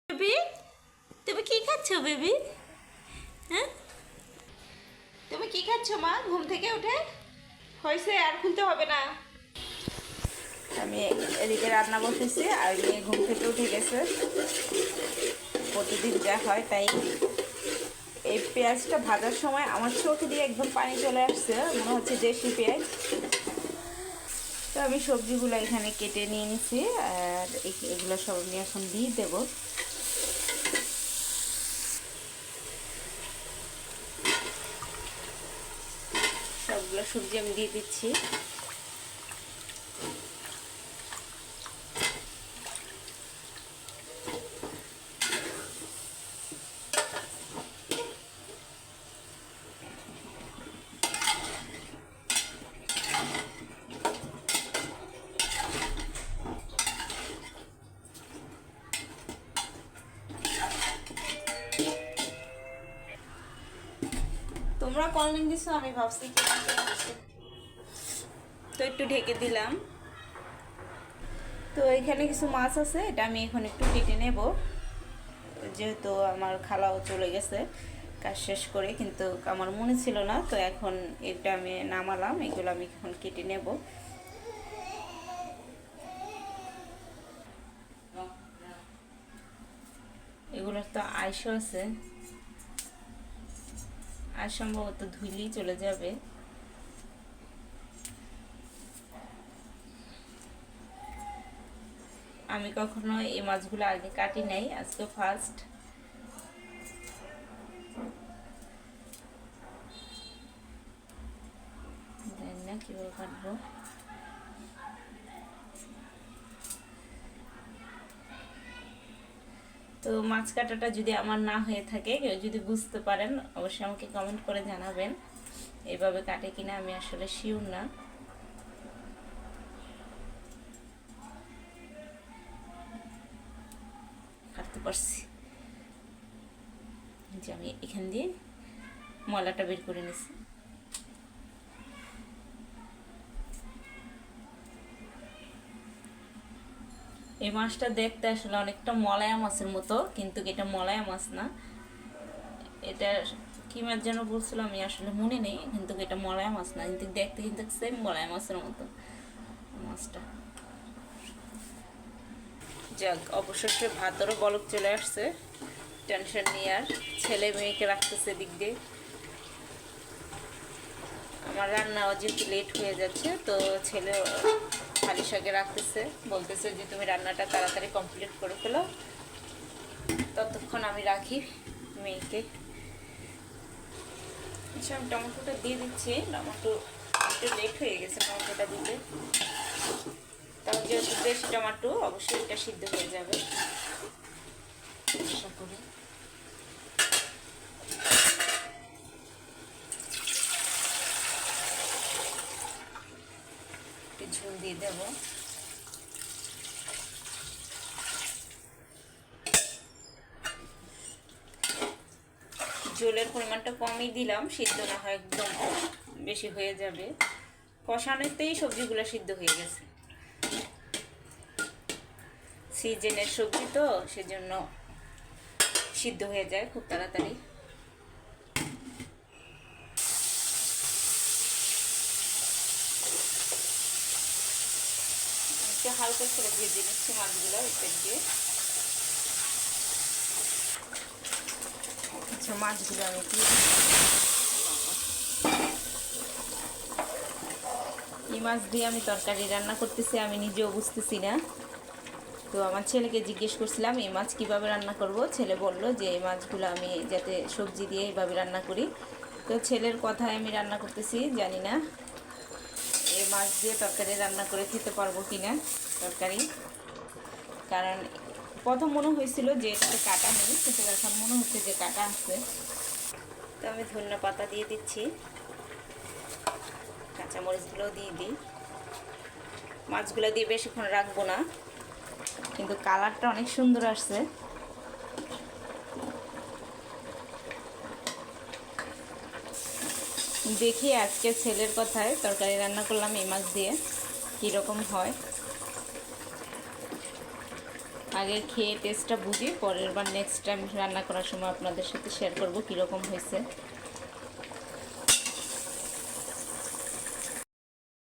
Baby, তুমি কি খাচ্ছ বেবি? হ্যাঁ, তুমি কি খাচ্ছ মা? ঘুম থেকে উঠে হয়েছে, আর খুলতে হবে না। আমি এদিকে রান্না বসেছি আর মেয়ে ঘুম থেকে উঠে গেছে। প্রতিদিন যা হয় তাই। এই পেঁয়াজটা ভাজার সময় আমার চোখ দিয়ে একদম পানি চলে আসছে, মনে হচ্ছে দেশি পেঁয়াজ। তো আমি সবজিগুলো এখানে কেটে নিয়ে নিছি, আর এগুলো সব আমি এখন দিয়ে দেবো। সবগুলো সবজি আমি দিয়ে দিচ্ছি। তোমরা কল লিং দিছো, আমি ভাবছি কি তো একটু ঢেকে দিলাম। তো এখানে কিছু মাছ আছে, এটা আমি এখন একটু কেটে নেব, যেহেতু আমার খালাও চলে গেছে কাজ শেষ করে, কিন্তু আমার মনে ছিল না। তো এখন এটা আমি নামালাম, এগুলো আমি এখন কেটে নেব। এগুলোর তো আইসও আছে, আর সম্ভবত ধুইলেই চলে যাবে। আমি কখনো এই মাছগুলো আগে কাটি নাই, আজকে ফার্স্ট। জানি না কীভাবে কাটবো। তো মাছ কাটাটা যদি আমার না হয়ে থাকে, কেউ যদি বুঝতে পারেন অবশ্যই আমাকে কমেন্ট করে জানাবেন এইভাবে কাটে কিনা, আমি আসলে শিওর না। কাটতে পারছি, যে আমি এখান দিয়ে ময়লাটা বের করে নিছি। এই মাছটা দেখতে আসলে অনেকটা মলায়া মাছের মতো, কিন্তু এটা মলায়া মাছ না। এটা কি মাছ যেন বলছিল, আমি আসলে মনে নেই, কিন্তু এটা মলায়া মাছ না, কিন্তু দেখতে কিন্তু সেম মলায়া মাছের মতো মাছটা। যাক, অবশেষে ভাতেরও বলক চলে আসছে। টেনশন নিয়ে আর ছেলে মেয়েকে রাখতেছে দিক দিয়ে। আমার রান্নাও যেহেতু লেট হয়ে যাচ্ছে, তো ছেলে খালি শাকে রাখতেছে, বলতেছে যে তুমি রান্নাটা তাড়াতাড়ি কমপ্লিট করে ফেলো, ততক্ষণ আমি রাখি মেয়েকে। আচ্ছা, আমি টমেটোটা দিয়ে দিচ্ছি। টমেটো একটু লেট হয়ে গেছে টমেটোটা দিতে, তাও যেহেতু দেশি টমেটো অবশ্যই এটা সিদ্ধ হয়ে যাবে আশা করি। একটু ঝোল দিয়ে দেবো। ঝোলের পরিমাণটা কমই দিলাম, সিদ্ধ না হয় একদম বেশি হয়ে যাবে। কষানোতেই সবজিগুলো সিদ্ধ হয়ে গেছে, সিজনের সবজি তো সেজন্য সিদ্ধ হয়ে যায় খুব তাড়াতাড়ি। একটু হালকা করে ভেজে নিচ্ছি মাছগুলো উপর দিয়ে। আচ্ছা, মাছগুলো আমি এই মাছ দিয়ে আমি তরকারি রান্না করতেছি, আমি নিজেও বুঝতেছি না। তো আমার ছেলেকে জিজ্ঞেস করছিলাম এই মাছ কীভাবে রান্না করব, ছেলে বলল যে এই মাছগুলো আমি যাতে সবজি দিয়ে এইভাবে রান্না করি। তো ছেলের কথায় আমি রান্না করতেছি, জানি না এই মাছ দিয়ে তরকারি রান্না করে খেতে পারবো কি না তরকারি। কারণ প্রথম মনে হয়েছিল যে এটাতে কাটা নেই, কিন্তু এখন মনে হচ্ছে যে কাটা আছে। তো আমি ধনিয়া পাতা দিয়ে দিচ্ছি, কাঁচামরিচগুলোও দিয়ে দিই। মাছগুলো দিয়ে বেশিক্ষণ রাখবো না, কিন্তু কালারটা অনেক সুন্দর আসছে। দেখি আজকে ছেলের কথায় তরকারি রান্না করলাম এই মাছ দিয়ে, কীরকম হয়। আগে খেয়ে টেস্টটা বুঝি, পরের বার নেক্সট টাইম রান্না করার সময় আপনাদের সাথে শেয়ার করব কীরকম হয়েছে।